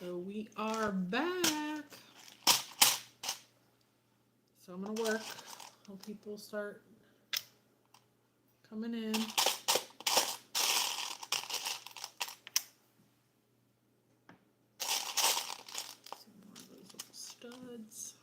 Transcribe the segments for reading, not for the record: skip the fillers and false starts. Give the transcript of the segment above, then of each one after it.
So we are back. So I'm gonna work while people start coming in. Some more of those little studs.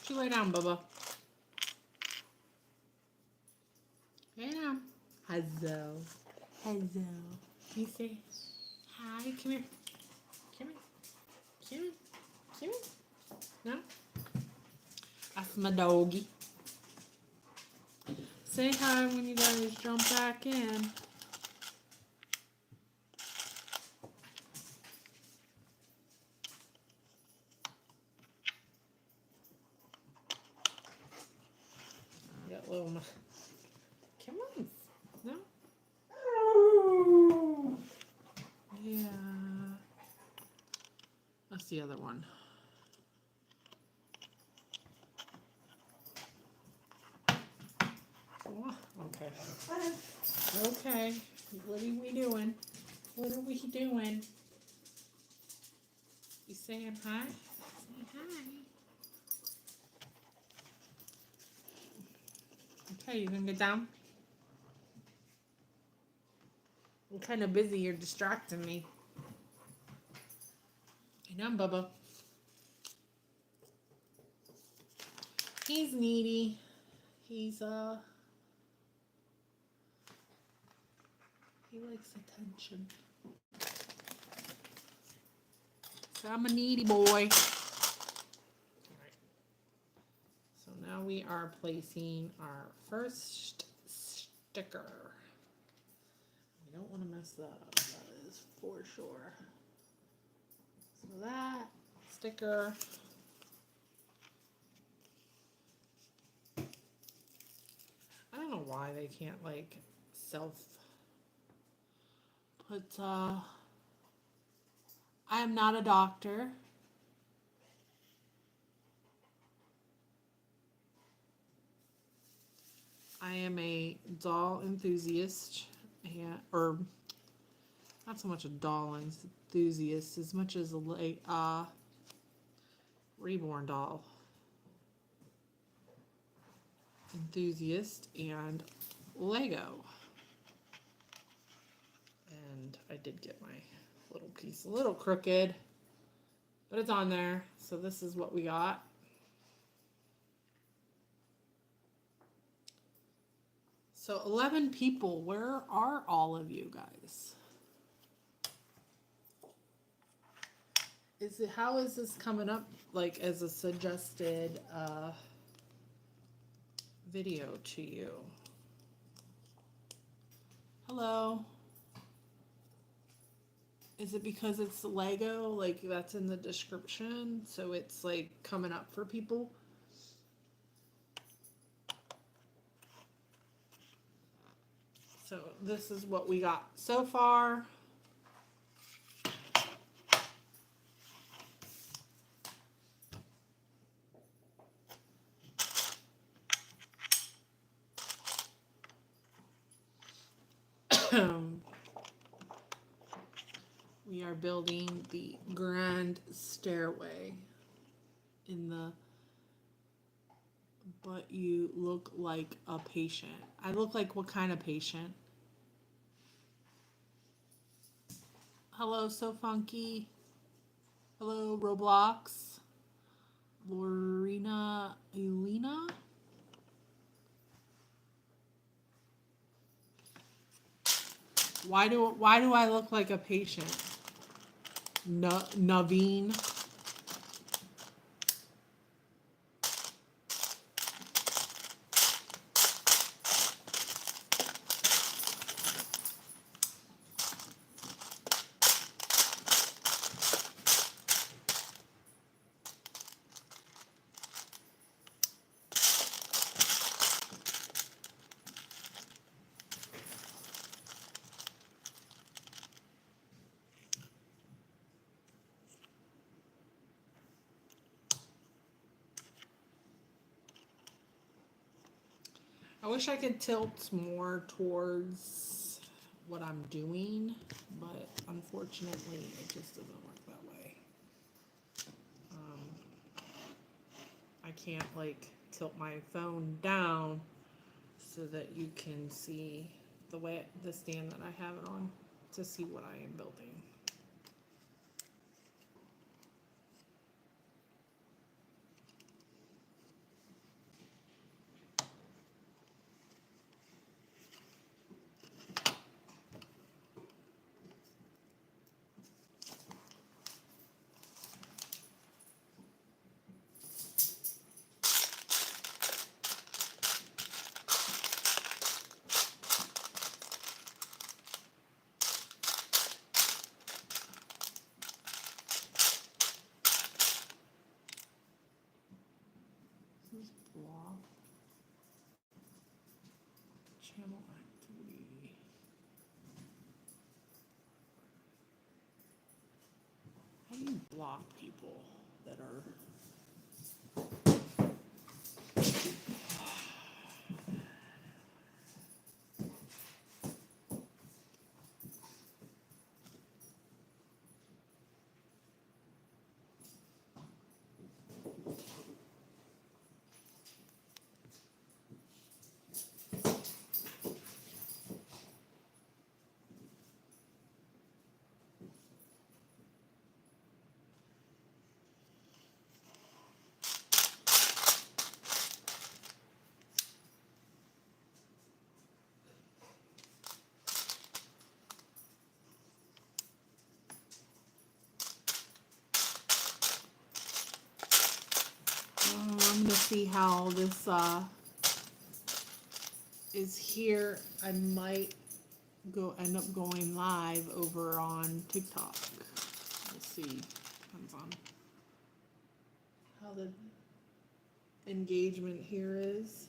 You lay down, Bubba. Lay down. Hello. Hello. You say hi. Come here. Come here. Come here. Come here. No? That's my doggy. Say hi when you guys jump back in. Got little. Come on. No? Yeah. That's the other one. Okay. Okay. What are we doing? What are we doing? You saying hi? Say hi. Okay, you gonna get down? I'm kind of busy. You're distracting me. I know, Bubba. He's needy. He's he likes attention. So I'm a needy boy. All right. So now we are placing our first sticker. We don't want to mess that up. That is for sure. So that sticker. I don't know why they can't like self put I am not a doctor. I am a doll enthusiast, and, or not so much a doll enthusiast as much as a reborn doll enthusiast and Lego. And I did get my little piece a little crooked, but it's on there. So this is what we got. So 11 people. Where are all of you guys? How is this coming up like as a suggested video to you? Hello. Is it because it's Lego, like that's in the description, so it's like coming up for people? So this is what we got so far. We are building the grand stairway in the but you look like a patient. I look like what kind of patient? Hello, So Funky. Hello, Roblox. Lorena Elena. Why do I look like a patient? Naveen. I wish I could tilt more towards what I'm doing, but unfortunately it just doesn't work that way. I can't like tilt my phone down so that you can see the stand that I have it on to see what I am building. This is block. Channel activity. How do you block people that are... I'm gonna see how this is here. I might end up going live over on TikTok. We'll see. Depends on how the engagement here is.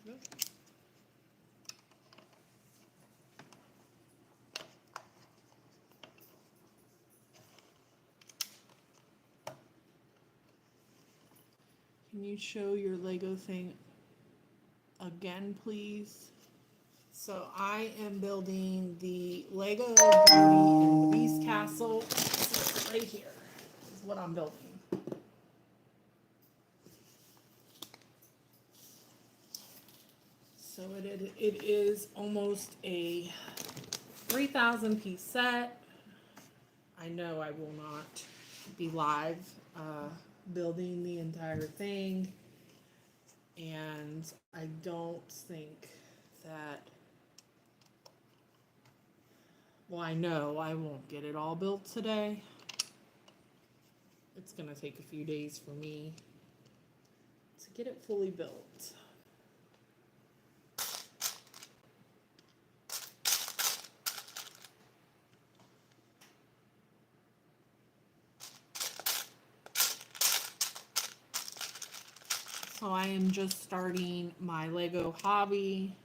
Yep. Can you show your Lego thing again, please? So I am building the Lego Beauty and the Beast Castle. Right here is what I'm building. So it is almost a 3,000 piece set. I know I will not be live building the entire thing, and I don't think that, well, I know I won't get it all built today. It's gonna take a few days for me to get it fully built. So I am just starting my Lego hobby.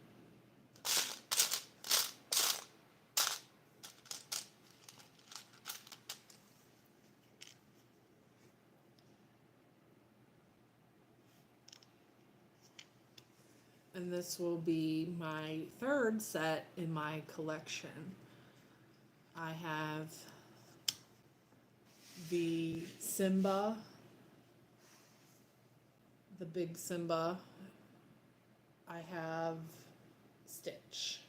And this will be my third set in my collection. I have the Simba, the big Simba. I have Stitch.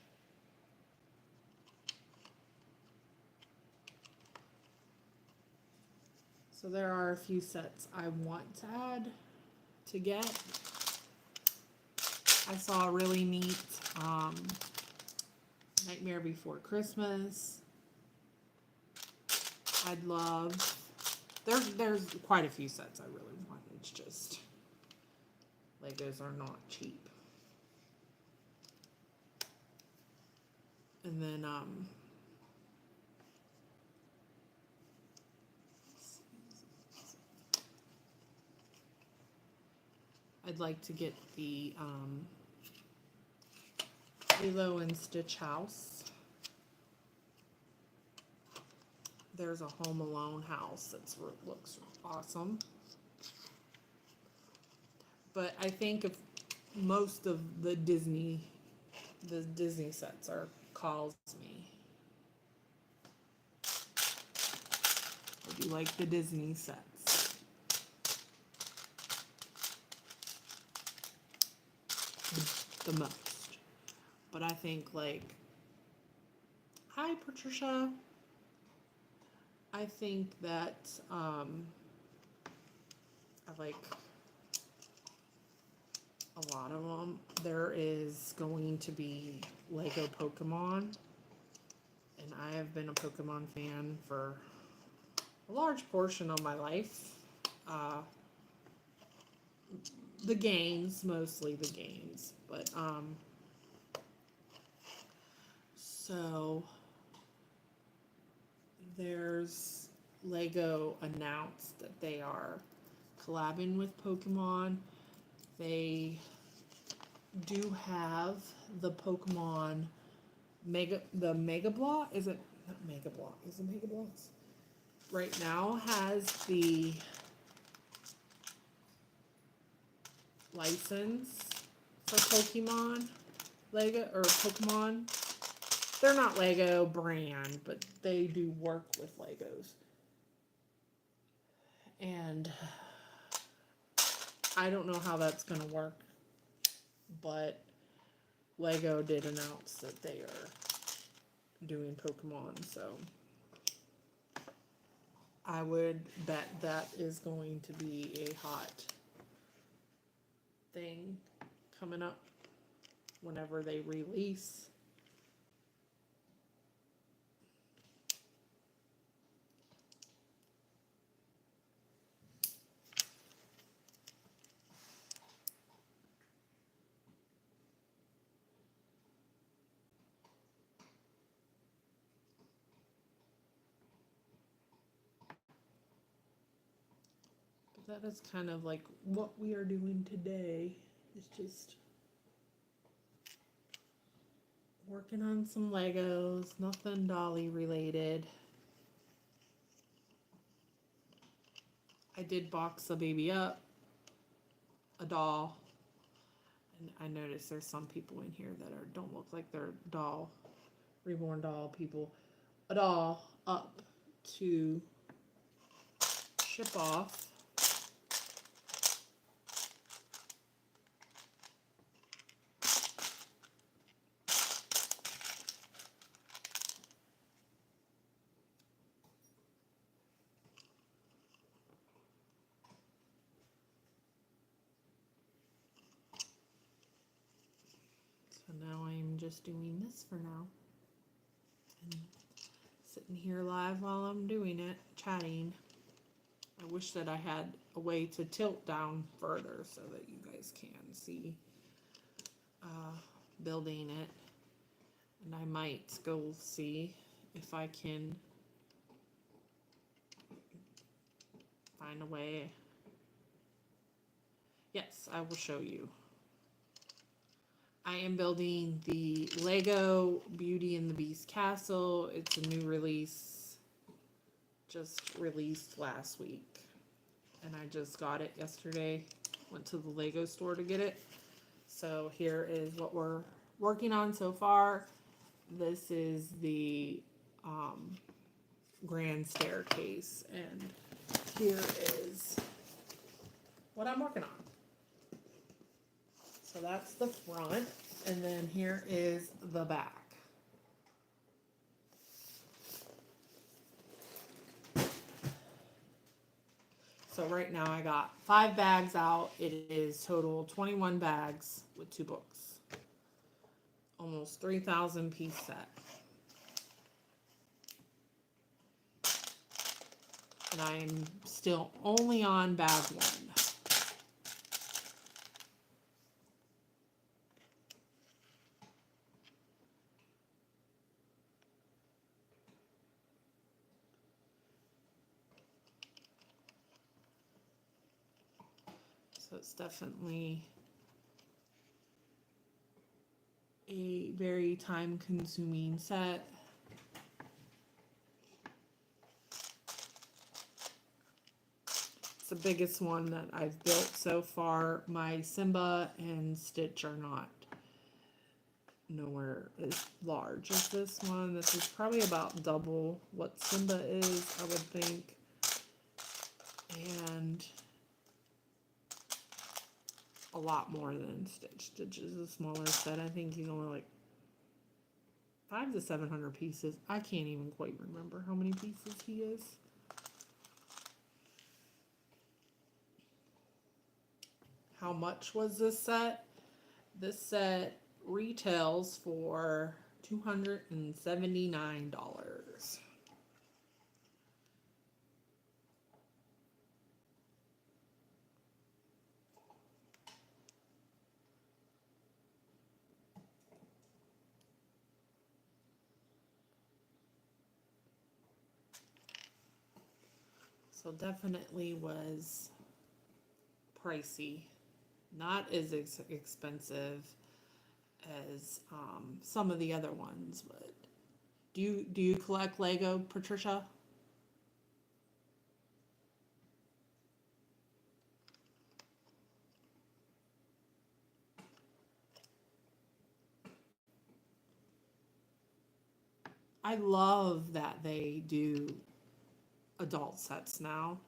So there are a few sets I want to add to get. I saw a really neat Nightmare Before Christmas. I'd love. There's quite a few sets I really want. It's just Legos are not cheap. And then I'd like to get the Lilo and Stitch house. There's a Home Alone house that looks awesome. But I think if most of the Disney sets are calls me. I do like the Disney sets. The most. But I think like, hi Patricia. I think that I like a lot of them. There is going to be Lego Pokemon, and I have been a Pokemon fan for a large portion of my life. The games, mostly the games, but so there's Lego announced that they are collabing with Pokemon. They do have the Pokemon Mega Block. Is it not Mega Block? Is it Mega Blocks? Right now has the license for Pokemon Lego or Pokemon. They're not Lego brand, but they do work with Legos. And I don't know how that's going to work, but Lego did announce that they are doing Pokemon, so I would bet that is going to be a hot thing coming up whenever they release. That is kind of like what we are doing today. It's just working on some Legos, nothing Dolly related. I did box a baby up, a doll, and I noticed there's some people in here that don't look like they're reborn doll people. A doll up to ship off. So now I'm just doing this for now. And sitting here live while I'm doing it, chatting. I wish that I had a way to tilt down further so that you guys can see building it. And I might go see if I can find a way. Yes, I will show you. I am building the Lego Beauty and the Beast castle. It's a new release, just released last week. And I just got it yesterday. Went to the Lego store to get it. So here is what we're working on so far. This is the grand staircase. And here is what I'm working on. So that's the front, and then here is the back. So right now I got 5 bags out. It is total 21 bags with 2 books. Almost 3,000 piece set. And I'm still only on bag 1. So it's definitely a very time consuming set. It's the biggest one that I've built so far. My Simba and Stitch are not nowhere as large as this one. This is probably about double what Simba is, I would think. And a lot more than Stitch. Stitch is a smaller set. I think he's only like 500 to 700 pieces. I can't even quite remember how many pieces he is. How much was this set? This set retails for $279. So definitely was pricey. Not as expensive as some of the other ones, but do you collect Lego, Patricia? I love that they do adult sets now.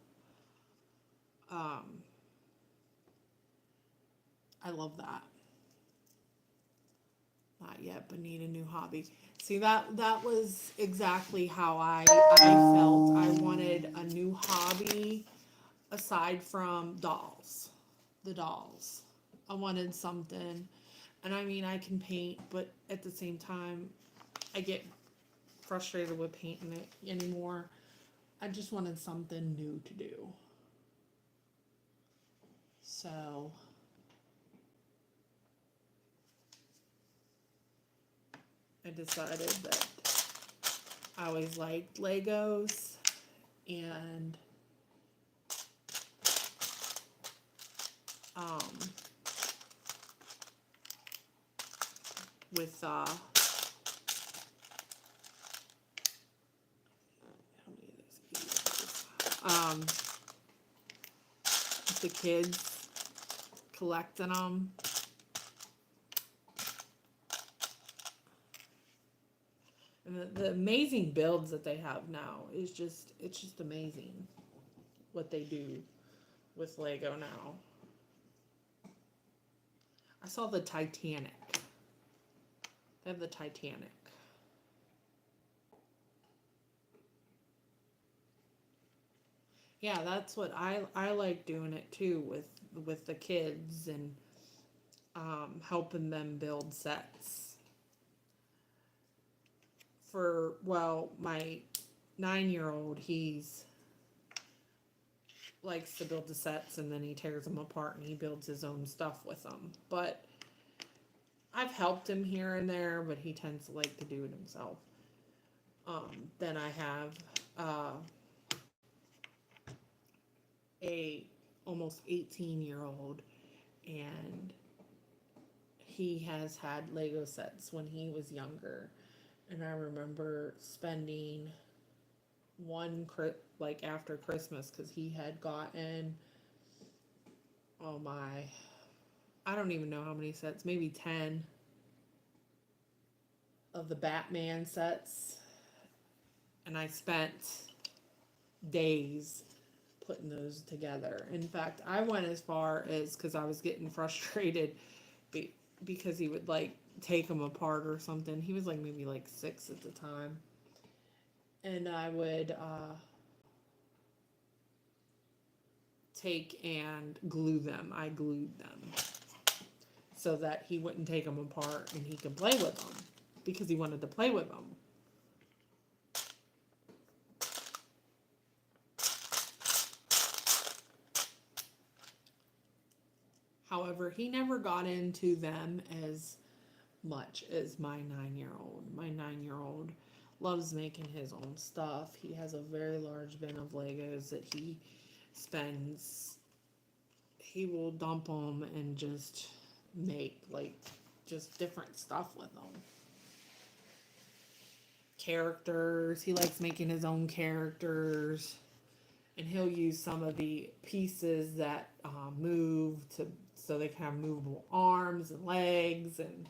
Um, I love that. Not yet, but need a new hobby. See that was exactly how I felt. I wanted a new hobby aside from dolls. The dolls. I wanted something. And I mean I can paint, but at the same time I get frustrated with painting it anymore. I just wanted something new to do. So I decided that I always liked Legos and um, with how many of those? With the kids collecting them. And the amazing builds that they have now is it's just amazing what they do with Lego now. I saw the Titanic. They have the Titanic. Yeah, that's what I like doing it too with the kids and helping them build sets. For well, my 9-year-old, he's likes to build the sets and then he tears them apart and he builds his own stuff with them. But I've helped him here and there, but he tends to like to do it himself. Then I have a almost 18-year-old, and he has had Lego sets when he was younger. And I remember spending like after Christmas because he had gotten, oh my, I don't even know how many sets, maybe 10 of the Batman sets. And I spent days putting those together. In fact, I went as far as because I was getting frustrated because he would like take them apart or something. He was like maybe like 6 at the time. And I would take and glue them. I glued them so that he wouldn't take them apart and he could play with them because he wanted to play with them. However, he never got into them as much as my 9-year-old. My 9-year-old loves making his own stuff. He has a very large bin of Legos that he spends, he will dump them and just make like just different stuff with them. Characters, he likes making his own characters, and he'll use some of the pieces that move to so they can have movable arms and legs, and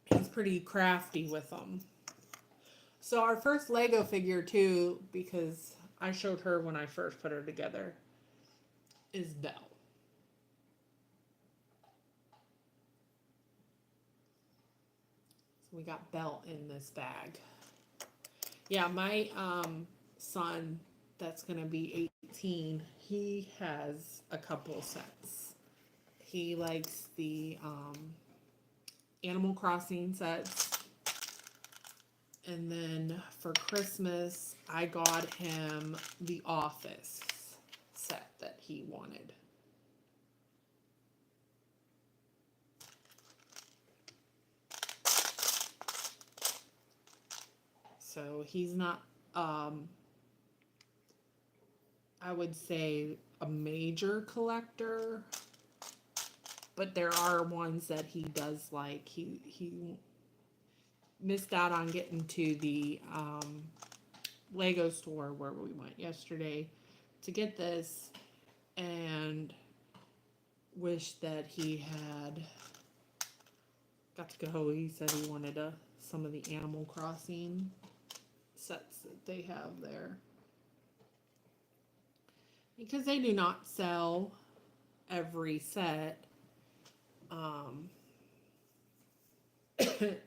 he's pretty crafty with them. So our first Lego figure too, because I showed her when I first put her together, is Belle. So we got Belle in this bag. Yeah, my son that's going to be 18, he has a couple sets. He likes the Animal Crossing sets. And then for Christmas, I got him the Office set that he wanted. So he's not, I would say, a major collector, but there are ones that he does like. He missed out on getting to the Lego store where we went yesterday to get this, and wished that he had got to go. He said he wanted some of the Animal Crossing sets that they have there, because they do not sell every set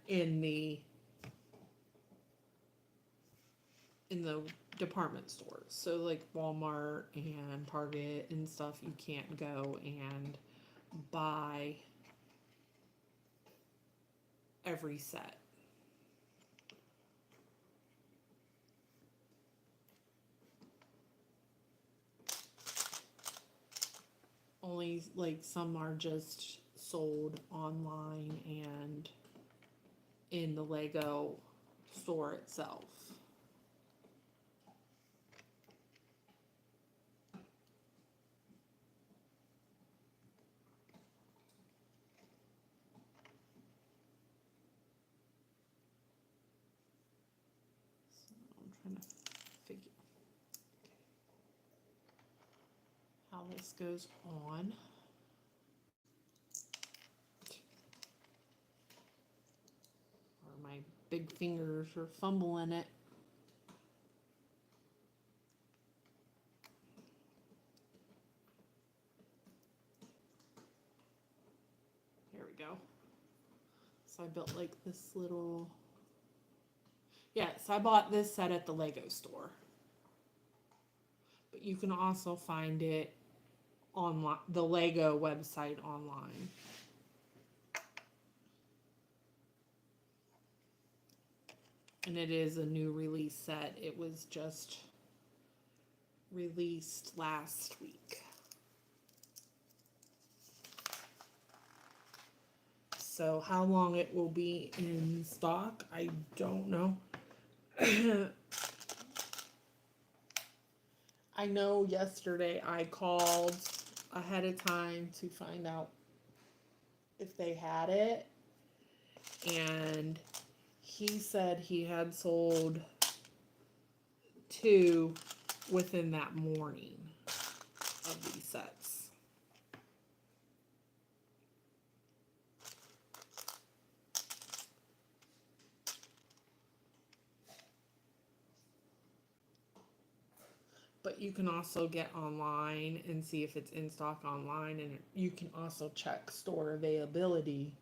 in the department stores. So like Walmart and Target and stuff, you can't go and buy every set. Only like some are just sold online and in the Lego store itself. So I'm trying to figure how this goes on. Or my big fingers are fumbling it. There we go. So I built like this little, yeah, so I bought this set at the Lego store. But you can also find it on the Lego website online. And it is a new release set. It was just released last week. So how long it will be in stock, I don't know. I know yesterday I called ahead of time to find out if they had it, and he said he had sold 2 within that morning of these sets. But you can also get online and see if it's in stock online, and you can also check store availability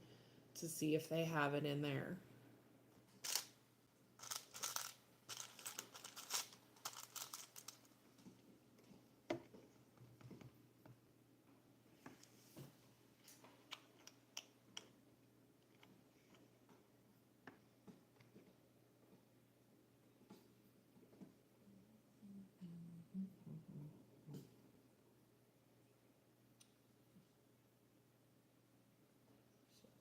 to see if they have it in there.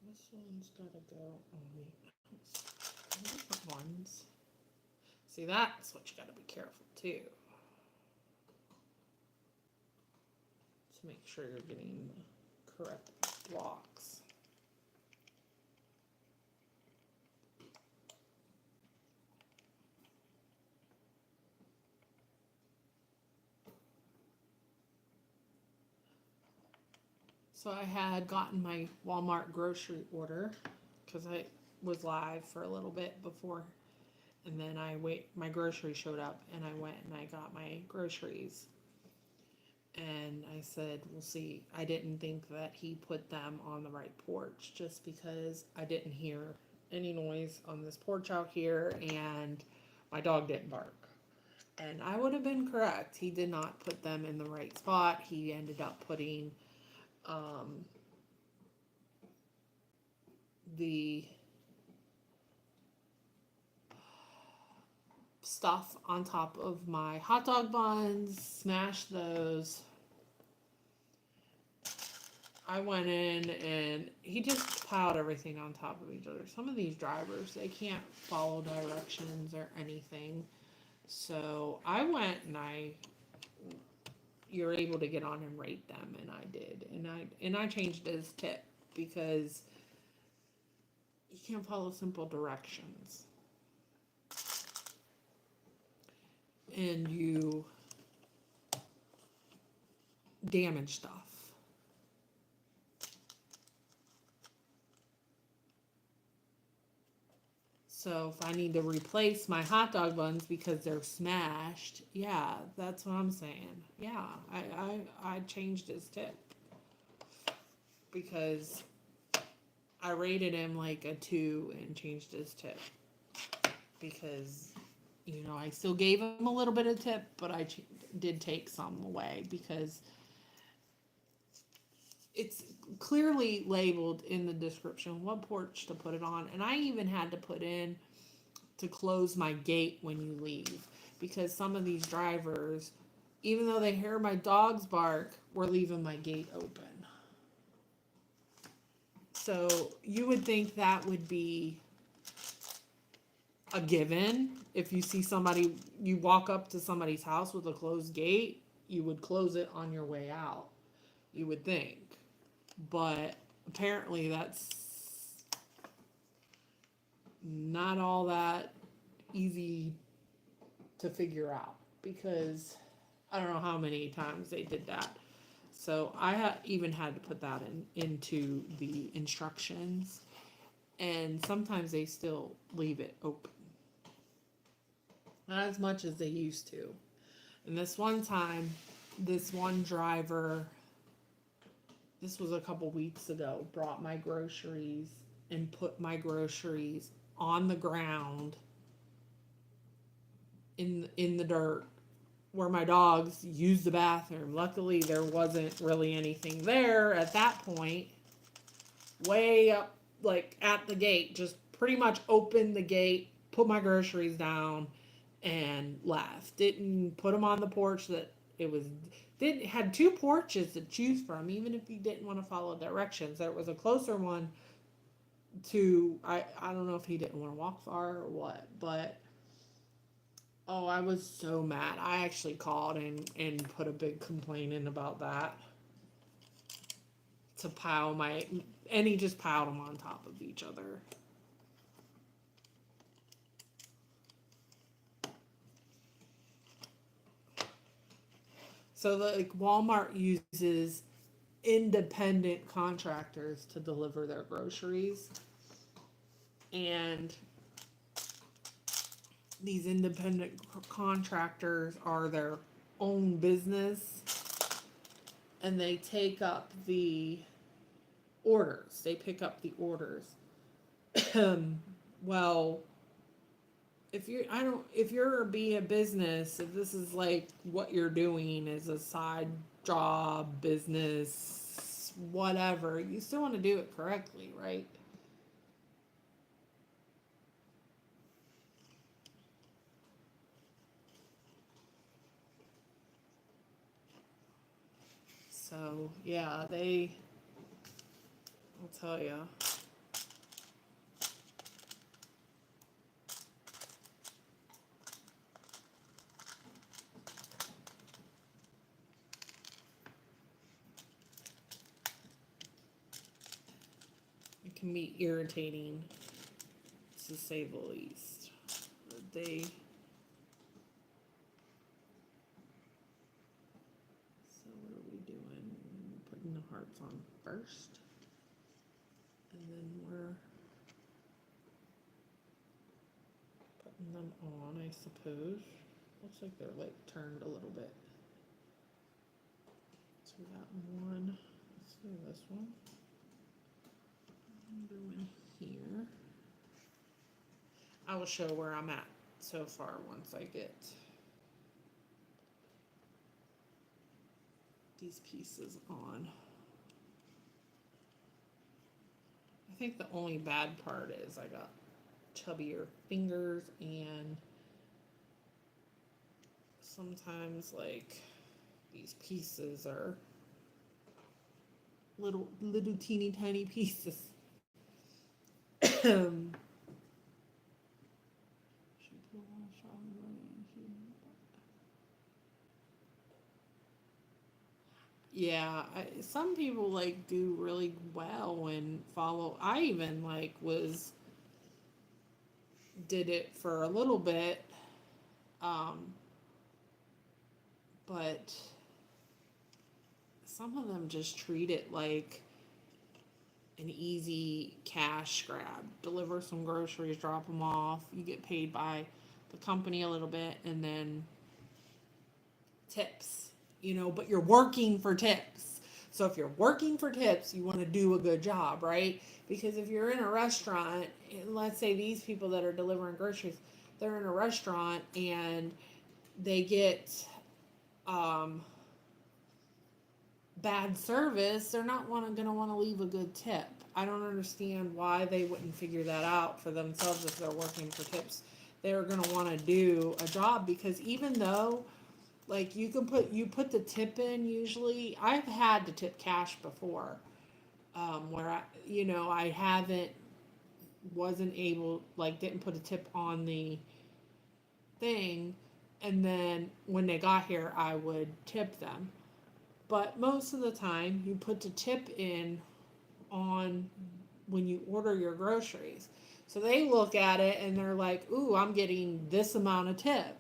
This one's gotta go on the different ones. See, that's what you gotta be careful too. To make sure you're getting the correct blocks. So I had gotten my Walmart grocery order because I was live for a little bit before, and then my groceries showed up, and I went and I got my groceries. And I said, we'll see. I didn't think that he put them on the right porch just because I didn't hear any noise on this porch out here, and my dog didn't bark. And I would have been correct. He did not put them in the right spot. He ended up putting the stuff on top of my hot dog buns, smashed those. I went in and he just piled everything on top of each other. Some of these drivers, they can't follow directions or anything. So I went and you're able to get on and rate them, and I did. And I changed his tip because you can't follow simple directions. And you damage stuff. So if I need to replace my hot dog buns because they're smashed, yeah, that's what I'm saying. Yeah, I changed his tip because I rated him like a 2 and changed his tip because, you know, I still gave him a little bit of tip, but I did take some away because it's clearly labeled in the description what porch to put it on. And I even had to put in to close my gate when you leave because some of these drivers, even though they hear my dogs bark, were leaving my gate open. So you would think that would be a given. If you see somebody, you walk up to somebody's house with a closed gate, you would close it on your way out. You would think. But apparently that's not all that easy to figure out because I don't know how many times they did that. So I even had to put that into the instructions, and sometimes they still leave it open. Not as much as they used to. And this one time, this one driver, this was a couple weeks ago, brought my groceries and put my groceries on the ground in the dirt where my dogs use the bathroom. Luckily, there wasn't really anything there at that point. Way up, like at the gate, just pretty much opened the gate, put my groceries down, and left. Didn't put them on the porch that it was. Had 2 porches to choose from, even if you didn't want to follow directions. There was a closer one to. I don't know if he didn't want to walk far or what, but. Oh, I was so mad. I actually called and put a big complaint in about that. To pile and he just piled them on top of each other. So like Walmart uses independent contractors to deliver their groceries. And these independent contractors are their own business, and they take up the orders. They pick up the orders. Well, if you're being a business, if this is like what you're doing is a side job, business, whatever, you still want to do it correctly, right? So, yeah, I'll tell you. can be irritating, to say the least. They So what are we doing? Putting the hearts on first, and then we're putting them on, I suppose. Looks like they're like turned a little bit. So we got one. Let's do this one. Another one here. I will show where I'm at so far once I get these pieces on. I think the only bad part is I got chubbier fingers, and sometimes like these pieces are little teeny tiny pieces. Yeah, some people like do really well and follow. I even like did it for a little bit, um, but some of them just treat it like an easy cash grab. Deliver some groceries, drop them off. You get paid by the company a little bit, and then tips, but you're working for tips. So if you're working for tips, you want to do a good job, right? Because if you're in a restaurant, and let's say these people that are delivering groceries, they're in a restaurant and they get bad service, they're not going to want to leave a good tip. I don't understand why they wouldn't figure that out for themselves if they're working for tips. They're going to want to do a job, because even though like you put the tip in, usually I've had to tip cash before, where I wasn't able, like, didn't put a tip on the thing, and then when they got here I would tip them. But most of the time you put the tip in on when you order your groceries. So they look at it and they're like, ooh, I'm getting this amount of tip.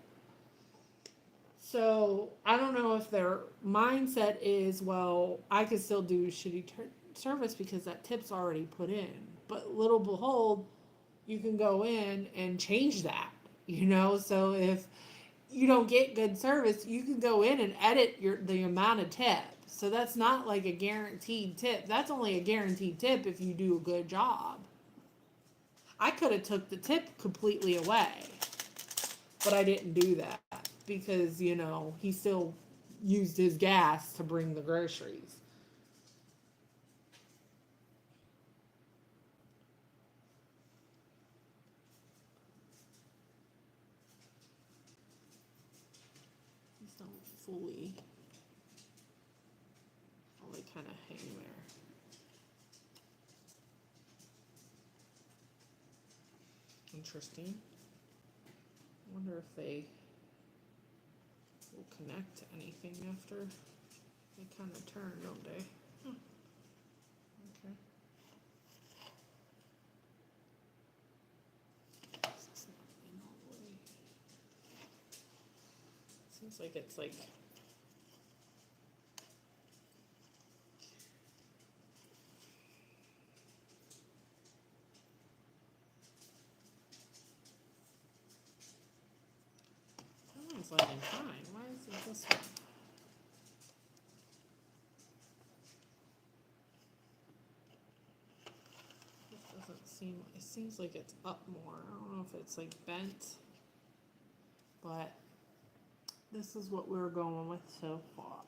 So I don't know if their mindset is, well, I could still do shitty service because that tip's already put in. But little behold, you can go in and change that, So if you don't get good service, you can go in and edit the amount of tip. So that's not like a guaranteed tip. That's only a guaranteed tip if you do a good job. I could have took the tip completely away, but I didn't do that because, he still used his gas to bring the groceries. These don't fully kind of hang there. Interesting. I wonder if they will connect to anything after they kind of turn, don't they? Huh. Okay. This is not in all the way. Seems like it's like that one's landing fine. Why is it this one? It seems like it's up more. I don't know if it's like bent, but this is what we're going with so far.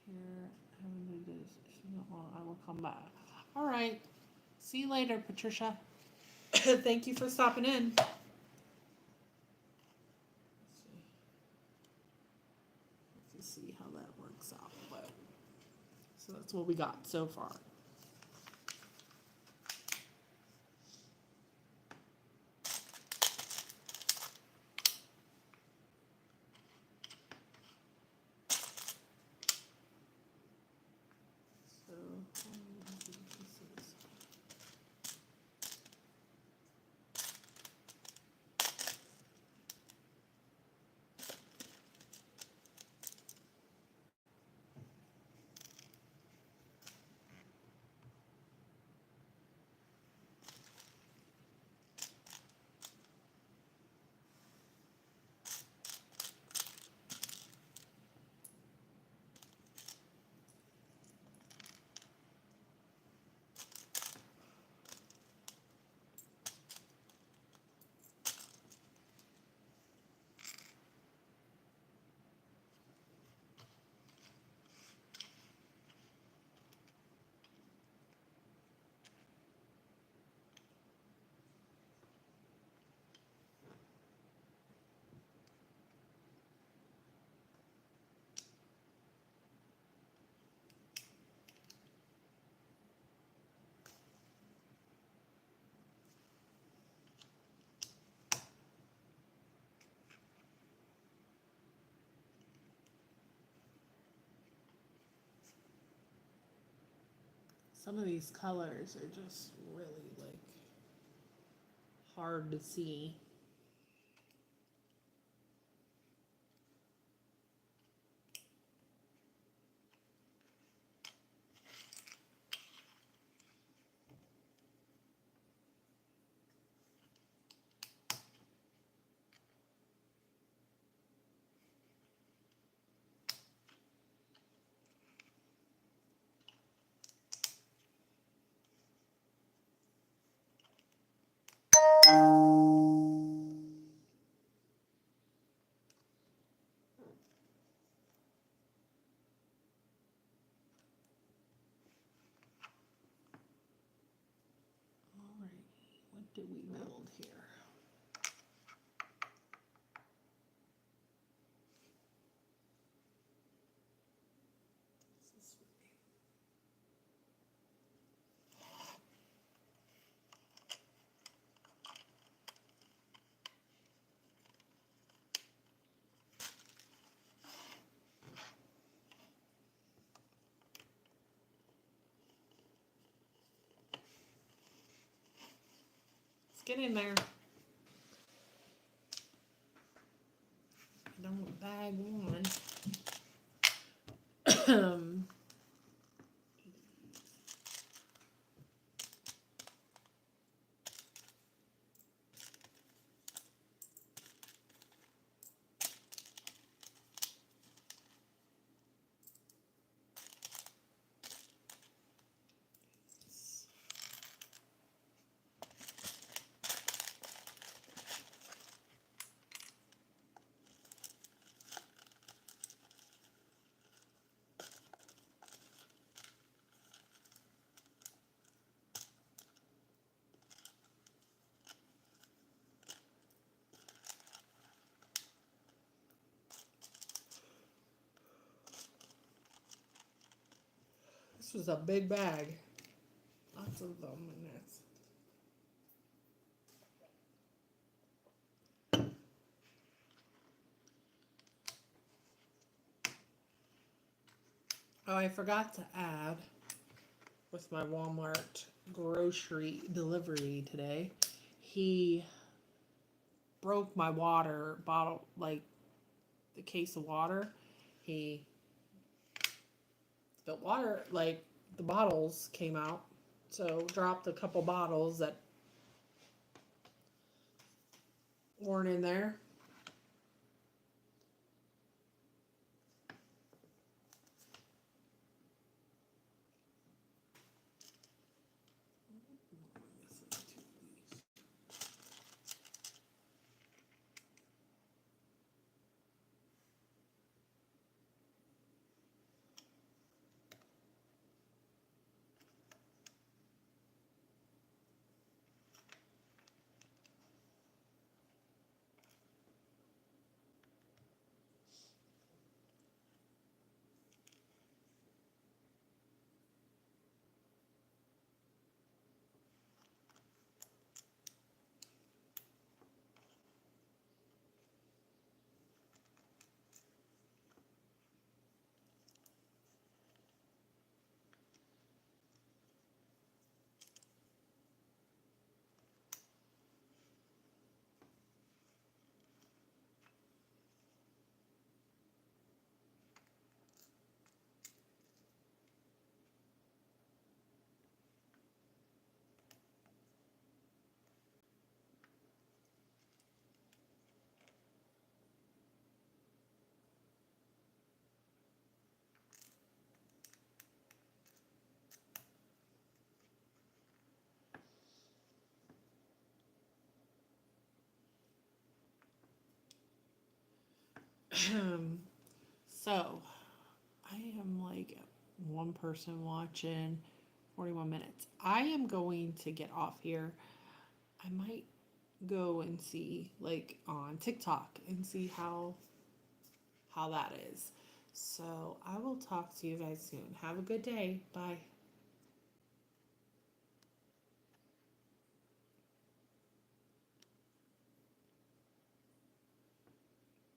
Here, having to do this. If you don't want, I will come back. All right. See you later, Patricia. Thank you for stopping in. Let's see how that works out. But so that's what we got so far. Some of these colors are just really like hard to see. All right, what did we build here? Let's get in there. Done with bag one. This was a big bag. Lots of them in this. Oh, I forgot to add with my Walmart grocery delivery today. He broke my water bottle, like the case of water. He spilled water, like the bottles came out. So dropped a couple bottles that weren't in there. So I am like one person watching 41 minutes. I am going to get off here. I might go and see like on TikTok and see how that is. So I will talk to you guys soon. Have a good day. Bye.